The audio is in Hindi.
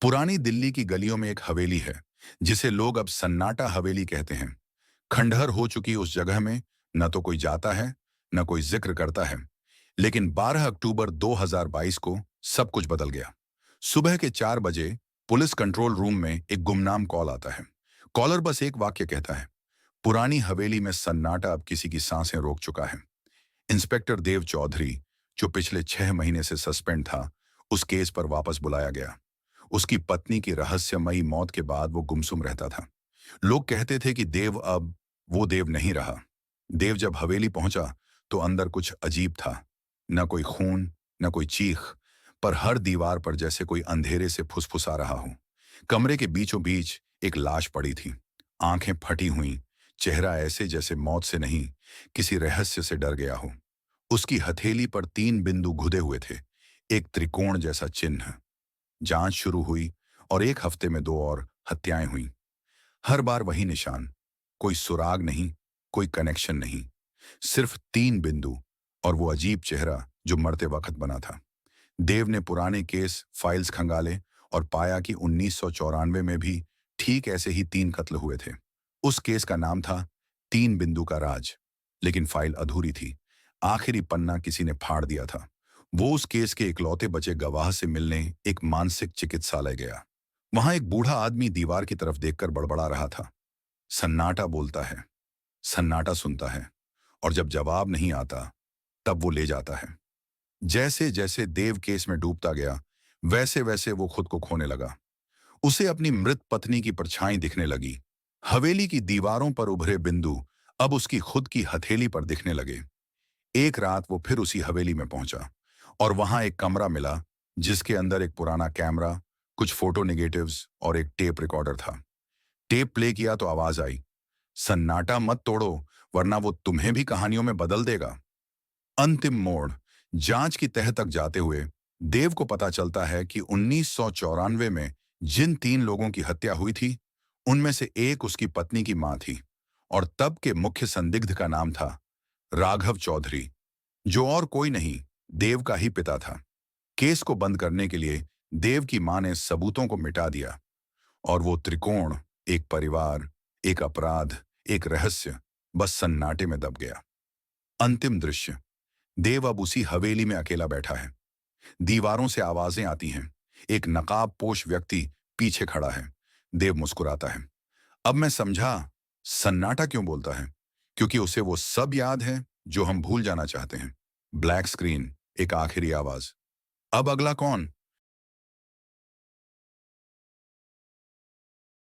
पुरानी दिल्ली की गलियों में एक हवेली है जिसे लोग अब सन्नाटा हवेली कहते हैं। खंडहर हो चुकी उस जगह में न तो कोई जाता है न कोई जिक्र करता है। लेकिन 12 अक्टूबर 2022 को सब कुछ बदल गया। सुबह के 4 बजे पुलिस कंट्रोल रूम में एक गुमनाम कॉल आता है। कॉलर बस एक वाक्य कहता है, पुरानी हवेली में सन्नाटा अब किसी की सांसें रोक चुका है। इंस्पेक्टर देव चौधरी, जो पिछले 6 महीने से सस्पेंड था, उस केस पर वापस बुलाया गया। उसकी पत्नी की रहस्यमयी मौत के बाद वो गुमसुम रहता था। लोग कहते थे कि देव अब वो देव नहीं रहा। देव जब हवेली पहुंचा तो अंदर कुछ अजीब था। न कोई खून, न कोई चीख, पर हर दीवार पर जैसे कोई अंधेरे से फुसफुसा रहा हो। कमरे के बीचों बीच एक लाश पड़ी थी, आंखें फटी हुई, चेहरा ऐसे जैसे मौत से नहीं, किसी रहस्य से डर गया हो। उसकी हथेली पर 3 बिंदु घुदे हुए थे, एक त्रिकोण जैसा चिन्ह। जांच शुरू हुई और एक हफ्ते में 2 और हत्याएं हुई। हर बार वही निशान, कोई सुराग नहीं, कोई कनेक्शन नहीं, सिर्फ 3 बिंदु और वो अजीब चेहरा जो मरते वक्त बना था। देव ने पुराने केस फाइल्स खंगाले और पाया कि 1994 में भी ठीक ऐसे ही 3 कत्ल हुए थे। उस केस का नाम था 3 बिंदु का राज, लेकिन फाइल अधूरी थी। आखिरी पन्ना किसी ने फाड़ दिया था। वो उस केस के इकलौते बचे गवाह से मिलने एक मानसिक चिकित्सालय गया। वहां एक बूढ़ा आदमी दीवार की तरफ देखकर बड़बड़ा रहा था। सन्नाटा बोलता है, सन्नाटा सुनता है, और जब जवाब नहीं आता तब वो ले जाता है। जैसे जैसे देव केस में डूबता गया, वैसे वैसे वो खुद को खोने लगा। उसे अपनी मृत पत्नी की परछाई दिखने लगी। हवेली की दीवारों पर उभरे बिंदु अब उसकी खुद की हथेली पर दिखने लगे। एक रात वो फिर उसी हवेली में पहुंचा और वहां एक कमरा मिला जिसके अंदर एक पुराना कैमरा, कुछ फोटो नेगेटिव्स और एक टेप रिकॉर्डर था। टेप प्ले किया तो आवाज आई, सन्नाटा मत तोड़ो वरना वो तुम्हें भी कहानियों में बदल देगा। अंतिम मोड़, जांच की तह तक जाते हुए देव को पता चलता है कि 1994 में जिन 3 लोगों की हत्या हुई थी, उनमें से एक उसकी पत्नी की मां थी, और तब के मुख्य संदिग्ध का नाम था राघव चौधरी, जो और कोई नहीं, देव का ही पिता था। केस को बंद करने के लिए देव की मां ने सबूतों को मिटा दिया, और वो त्रिकोण, एक परिवार, एक अपराध, एक रहस्य, बस सन्नाटे में दब गया। अंतिम दृश्य, देव अब उसी हवेली में अकेला बैठा है। दीवारों से आवाजें आती हैं। एक नकाब पोश व्यक्ति पीछे खड़ा है। देव मुस्कुराता है। अब मैं समझा सन्नाटा क्यों बोलता है, क्योंकि उसे वो सब याद है जो हम भूल जाना चाहते हैं। ब्लैक स्क्रीन, एक आखिरी आवाज, अब अगला कौन?